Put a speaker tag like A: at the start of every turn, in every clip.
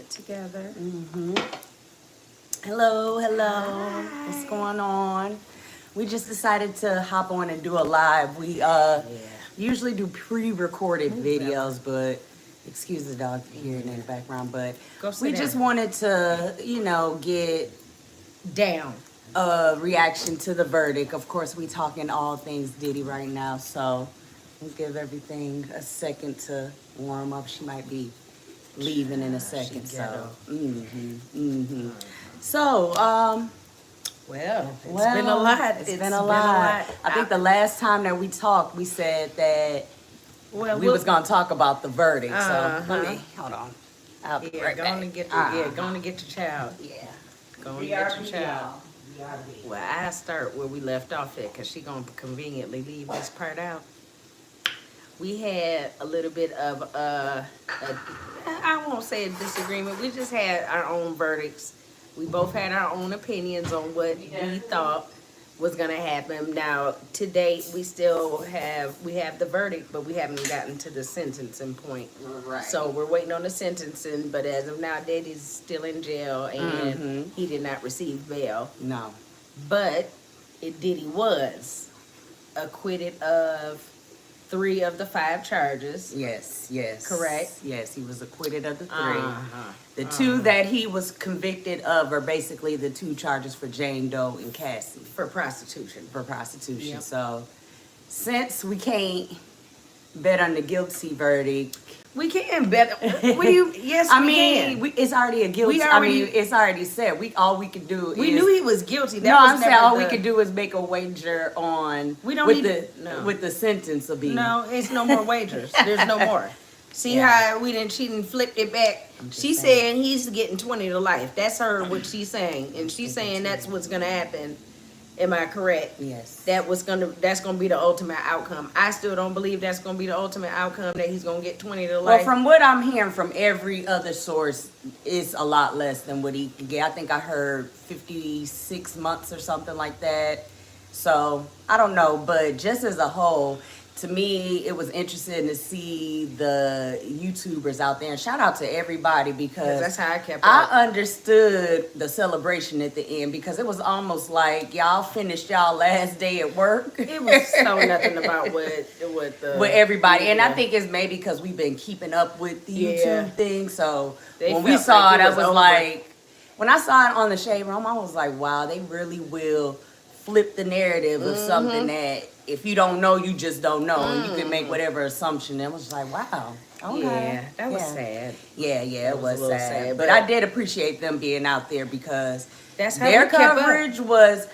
A: it together.
B: Hello.
A: Hi.
B: What's going on? We just decided to hop on and do a live. We usually do pre-recorded videos, but excuse the dog hearing in the background. But we just wanted to, get
A: down
B: a reaction to the verdict. Of course, we talking all things Diddy right now, so we'll give everything a second to warm up. She might be leaving in a second. So, So,
A: well, it's been a lot.
B: It's been a lot. I think the last time that we talked, we said that we was gonna talk about the verdict. So let me hold on. I'll be right back.
A: Go on and get your child.
B: Yeah.
A: Go on and get your child. Well, I start where we left off at, because she gonna conveniently leave this part out. We had a little bit of I won't say a disagreement. We just had our own verdicts. We both had our own opinions on what we thought was gonna happen. Now, to date, we have the verdict, but we haven't gotten to the sentencing point.
B: Right.
A: So we're waiting on the sentencing. But as of now, Diddy's still in jail, and he did not receive bail.
B: No.
A: But Diddy was acquitted of 3 of the 5 charges.
B: Yes.
A: Correct?
B: Yes, he was acquitted of the 3. The 2 that he was convicted of are basically the 2 charges for Jane Doe and Cassie.
A: For prostitution.
B: Yep. So, since we can't bet on the guilty verdict,
A: we can bet. Yes,
B: I
A: we
B: mean,
A: can.
B: It's already a guilty. It's already said. All we can do.
A: We knew he was guilty.
B: I'm saying all we could do is make a wager on.
A: We don't
B: with the sentence of being.
A: No, it's no more wagers. There's no more. See how she didn't flip it back. She's saying he's getting 20 to life. That's what she's saying, and she's saying that's what's gonna happen. Am I correct?
B: Yes.
A: That's gonna be the ultimate outcome. I still don't believe that's gonna be the ultimate outcome, that he's gonna get 20 to life.
B: Well, from what I'm hearing from every other source, it's a lot less than what he can get. I think I heard 56 months or something like that. So I don't know, but just as a whole, to me, it was interesting to see the YouTubers out there. And shout out to everybody, because
A: that's how I kept up.
B: I understood the celebration at the end, because it was almost like y'all finished y'all last day at work.
A: It was so nothing about with
B: everybody. And I think it's maybe because we've been keeping up with the YouTube thing. So when we saw
A: like
B: it, I was
A: over.
B: like, when I saw it on the Shade Room, I was like, wow, they really will flip the narrative of something that if you don't know, you just don't know. And you can make whatever assumption. And I was like, wow. Okay.
A: Yeah, that was sad.
B: Yeah, it was sad.
A: But
B: I did appreciate them being out there, because
A: that's how
B: their coverage was,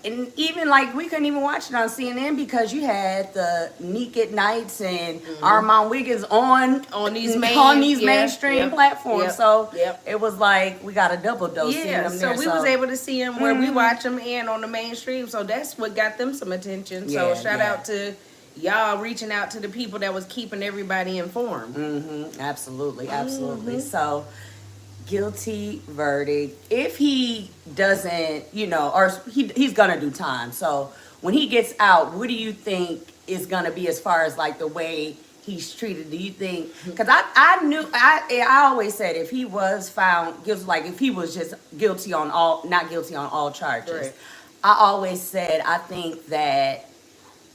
B: and even like we couldn't even watch it on CNN because you had the Naked Nights and Armand Wiggins on these mainstream platforms. So it was like we got a double dose.
A: Yeah, so we was able to see them where we watch them and on the mainstream. So that's what got them some attention. So shout out to y'all reaching out to the people that was keeping everybody informed.
B: Absolutely. So, guilty verdict. If he doesn't, or he's gonna do time. So when he gets out, what do you think is gonna be as far as like the way he's treated? Do you think? Because I always said if he was found guilty, like if he was just not guilty on all charges,
A: right.
B: I always said I think that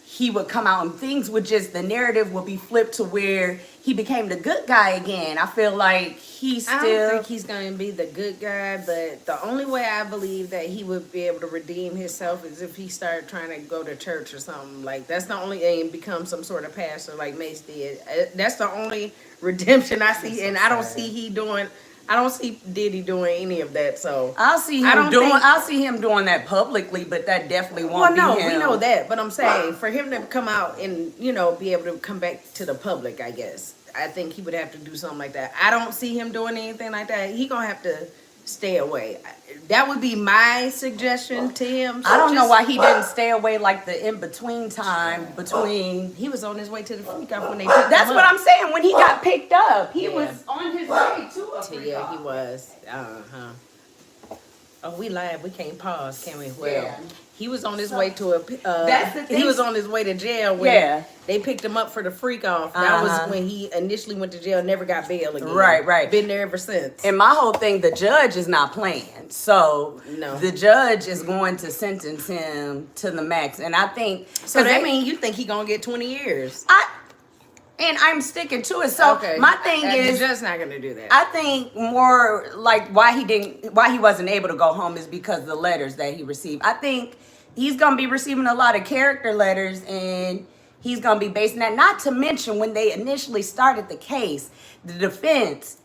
B: he would come out and the narrative would be flipped to where he became the good guy again. I feel like I
A: don't think he's going to be the good guy, but the only way I believe that he would be able to redeem himself is if he started trying to go to church or something. Like, that's the only thing, become some sort of pastor like Mace did. That's the only redemption I see, and I don't see Diddy doing any of that. So
B: I'll see him doing that publicly, but that definitely won't be him.
A: Well, no, we know that, but I'm saying for him to come out and be able to come back to the public, I guess I think he would have to do something like that. I don't see him doing anything like that. He gonna have to stay away. That would be my suggestion to him. So
B: I don't know why he didn't stay away, like the in-between time between.
A: He was on his way to the freak off when they
B: picked That's him what up. I'm saying. When he got picked up, he was on his way to a freak off.
A: Yeah, he was. Oh, we live. We can't pause, can we? Well,
B: Yeah.
A: he was on his way to a.
B: That's the thing.
A: He was on his way to jail when
B: Yeah.
A: they picked him up for the freak off. That
B: Uh-huh.
A: was when he initially went to jail. Never got bail again.
B: Right.
A: Been there ever since.
B: And my whole thing, the judge is not playing. So
A: No.
B: the judge is going to sentence him to the max. And I think
A: So that means you think he gonna get 20 years?
B: I'm sticking to it. So my thing is,
A: the judge's not gonna do that.
B: I think more like why he wasn't able to go home is because of the letters that he received. I think he's gonna be receiving a lot of character letters, and he's gonna be basing that. Not to mention when they initially started the case, the defense,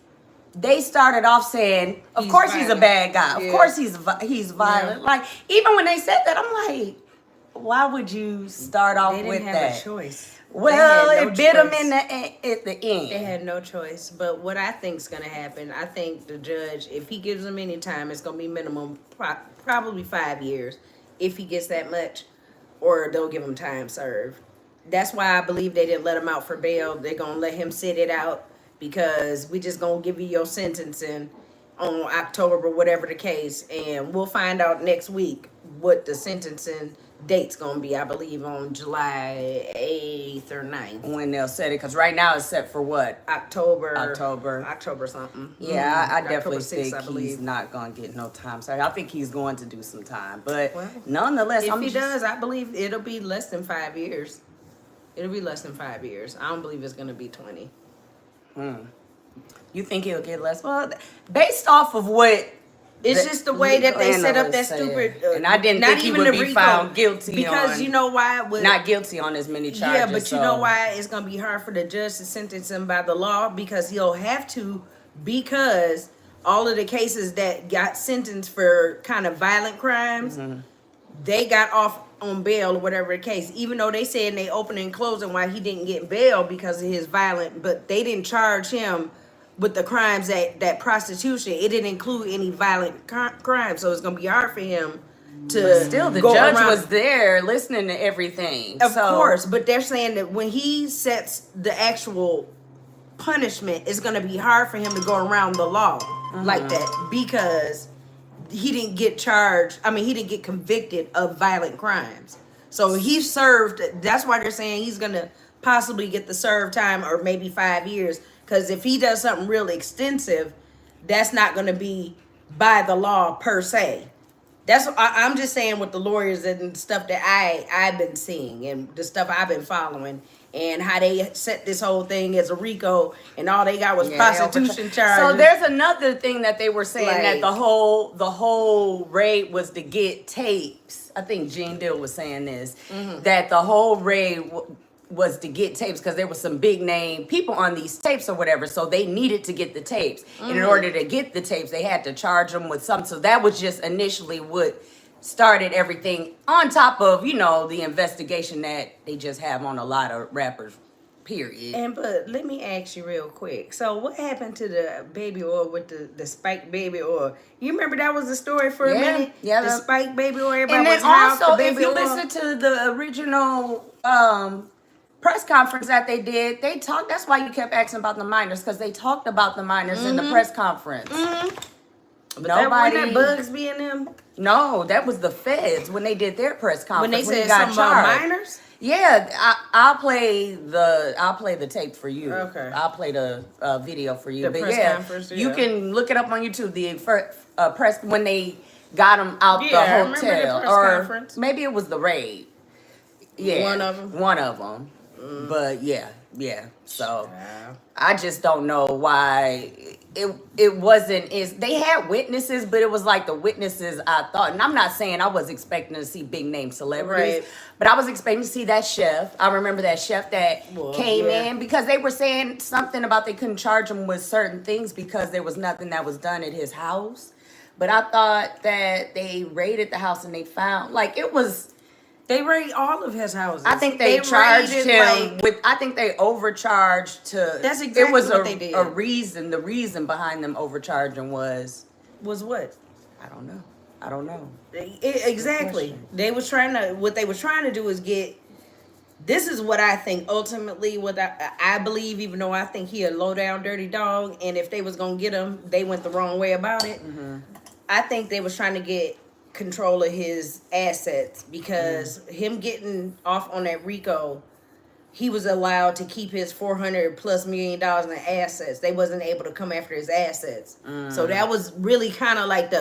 B: they started off saying, "Of course he's a bad guy. Of course he's violent." Like even when they said that, I'm like, why would you start off
A: They
B: with
A: didn't
B: that?
A: have a choice.
B: Well,
A: They had no
B: it bit him
A: choice.
B: at the end.
A: They had no choice. But what I think's gonna happen, I think the judge, if he gives him any time, it's gonna be minimum probably 5 years, if he gets that much, or they'll give him time served. That's why I believe they didn't let him out for bail. They're gonna let him sit it out because we just gonna give you your sentencing on October or whatever the case, and we'll find out next week what the sentencing date's gonna be. I believe on July 8th or 9th.
B: When they'll set it, because right now it's set for what?
A: October something.
B: Yeah, I definitely
A: October 6th,
B: think
A: I believe.
B: he's not gonna get no time. So I think he's going to do some time, but
A: Well,
B: nonetheless,
A: If he does, I believe it'll be less than 5 years. It'll be less than 5 years. I don't believe it's gonna be 20.
B: You think he'll get less? Well, based off of what.
A: It's just the way that they set up that
B: analysts said.
A: stupid.
B: And I didn't
A: not
B: think he
A: even
B: would
A: the
B: be
A: RICO,
B: found guilty
A: because
B: on-
A: you know why?
B: Not guilty on as many charges.
A: Yeah, but you know
B: so-
A: why it's gonna be hard for the judge to sentence him by the law, because he'll have to, because all of the cases that got sentenced for kind of violent crimes, they got off on bail or whatever the case. Even though they said in they opening and closing why he didn't get bail because of his violent, but they didn't charge him with the crimes that prostitution. It didn't include any violent crimes, so it's gonna be hard for him to.
B: But still, the
A: go
B: judge
A: around.
B: was there listening to everything.
A: Of
B: So-
A: course, but they're saying that when he sets the actual punishment, it's going to be hard for him to go around the law like that, because he didn't get charged. I mean, he didn't get convicted of violent crimes. So he served. That's why they're saying he's going to possibly get the served time, or maybe 5 years. Because if he does something really extensive, that's not going to be by the law per se. I'm just saying with the lawyers and stuff that I've been seeing and the stuff I've been following, and how they set this whole thing as a RICO, and all they got was prostitution charges.
B: So there's another thing that they were saying, that
A: Like-
B: the whole raid was to get tapes. I think Gene Dill was saying this, that the whole raid was to get tapes because there was some big name people on these tapes or whatever, so they needed to get the tapes. And in order to get the tapes, they had to charge them with something. So that was just initially what started everything, on top of, the investigation that they just have on a lot of rappers, period.
A: But let me ask you real quick. So what happened to the baby oil with the spiked baby oil? You remember that was the story for a minute?
B: Yeah.
A: The spiked baby oil. Everybody
B: And then
A: was high off
B: also,
A: the
B: if
A: baby
B: you
A: oil.
B: listen to the original press conference that they did, they talked. That's why you kept asking about the minors, because they talked about the minors in the press conference.
A: But that wasn't that Bugs being them?
B: No, that was the feds when they did their press conference.
A: When they
B: he
A: said
B: got
A: something about
B: charged.
A: minors?
B: Yeah, I'll play the tape for you.
A: Okay.
B: I'll play the video for you.
A: The
B: but
A: press
B: yeah,
A: conference,
B: you
A: yeah.
B: can look it up on YouTube. The press when they got him out
A: Yeah, I
B: the
A: remember the
B: hotel,
A: press
B: or
A: conference.
B: maybe it was the raid. Yeah,
A: One of them.
B: But yeah. So
A: Wow.
B: I just don't know why it wasn't. They had witnesses, but it was like the witnesses I thought. And I'm not saying I was expecting to see big name celebrities,
A: Right.
B: but I was expecting to see that chef. I remember that chef that came in, because they were saying something about they couldn't charge him with certain things because there was nothing that was done at his house. But I thought that they raided the house and they found, like, it was.
A: They raided all of his houses.
B: I think they charged
A: raided,
B: him
A: like,
B: with. I think they overcharged to.
A: That's
B: It
A: exactly
B: was
A: what they did.
B: a reason. The reason behind them overcharging was,
A: was what?
B: I don't know.
A: Exactly. They was trying to. What they was trying to do is get. This is what I think. Ultimately, what I believe, even though I think he a low down dirty dog, and if they was gonna get him, they went the wrong way about it. I think they was trying to get control of his assets because him getting off on that RICO, he was allowed to keep his $400+ million in assets. They wasn't able to come after his assets. So that was really kind of like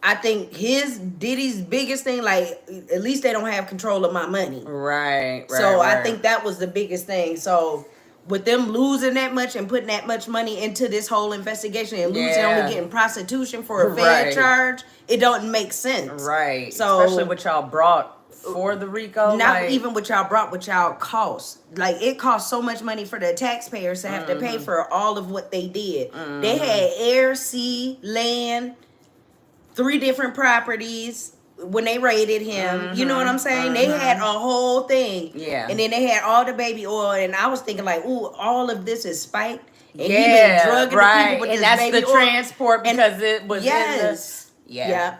A: I think his Diddy's biggest thing, like at least they don't have control of my money.
B: Right.
A: So
B: right.
A: I think that was the biggest thing. So with them losing that much and putting that much money into this whole investigation and losing only getting prostitution for a fed charge, it don't make sense.
B: Right.
A: So
B: especially what y'all brought for the RICO.
A: Not even what y'all brought, what y'all cost. Like it cost so much money for the taxpayers to have to pay for all of what they did. They had air, sea, land, 3 different properties when they raided him. You know what I'm saying? They had a whole thing.
B: Yeah.
A: And then they had all the baby oil. And I was thinking like, ooh, all of this is spiked. And he been drugging the people with
B: and
A: this
B: that's
A: baby
B: the
A: oil.
B: transport because it was in the...
A: Yeah.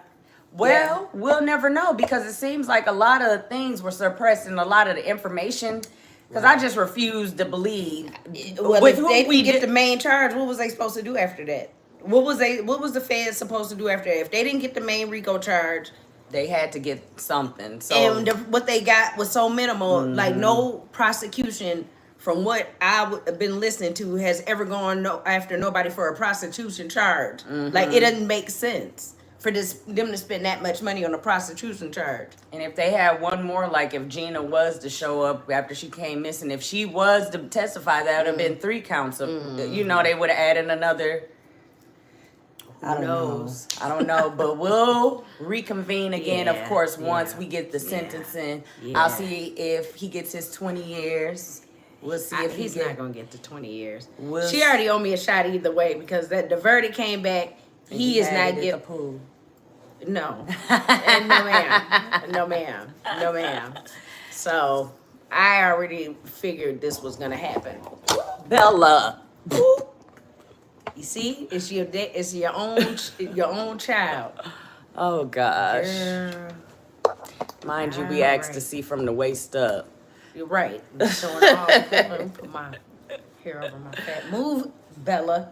B: Well, we'll never know because it seems like a lot of things were suppressed and a lot of the information... Because I just refuse to believe.
A: Well, if they didn't get the main charge, what was they supposed to do after that? What was the feds supposed to do after that? If they didn't get the main RICO charge,
B: they had to get something. So
A: and what they got was so minimal, like no prosecution from what I've been listening to has ever gone after nobody for a prostitution charge. Like it doesn't make sense for them to spend that much money on a prostitution charge.
B: And if they had one more, like if Gina was to show up after she came missing, if she was to testify, that would have been 3 counts of, you know, they would have added another. I don't know, but we'll reconvene again, of course, once we get the sentencing. I'll see if he gets his 20 years. We'll see if
A: he's not gonna get to 20 years. She
B: see.
A: already owed me a shot either way because the verdict came back. He is not getting. No, and no ma'am, no ma'am, no ma'am. So I already figured this was gonna happen.
B: Bella.
A: You see, it's your own child.
B: Oh gosh.
A: Girl.
B: Mind you, we asked to see from the waist up.
A: You're right. Showing all. Let me put my hair over my fat. Move, Bella.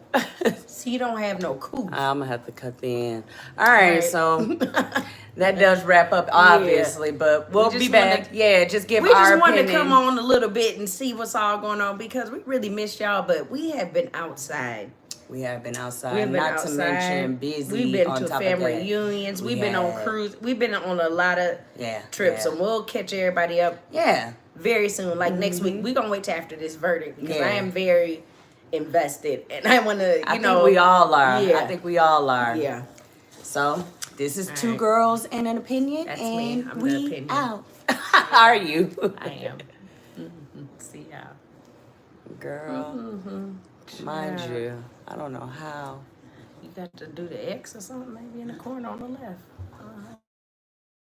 A: See, you don't have no cooch.
B: I'm gonna have to cut in. All right, so that does wrap up, obviously, but we'll be back. Just give our opinion.
A: We just wanted to come on a little bit and see what's all going on because we really missed y'all, but we have been outside.
B: We have been outside, to mention busy.
A: We've been
B: on
A: to
B: top
A: family
B: of that.
A: reunions. We've been on cruise. We've been on a lot of trips, and we'll catch everybody up. Very soon, like next week. We're gonna wait till after this verdict because I am very invested, and I want to. I think
B: we all are.
A: Yeah.
B: I think we all are.
A: Yeah.
B: So this is Two Girls and an Opinion,
A: That's
B: and
A: me. I'm
B: we
A: the opinion.
B: out. Are you?
A: I am. See y'all,
B: girl. Mind you, I don't know how.
A: You got to do the X or something, maybe in the corner on the left.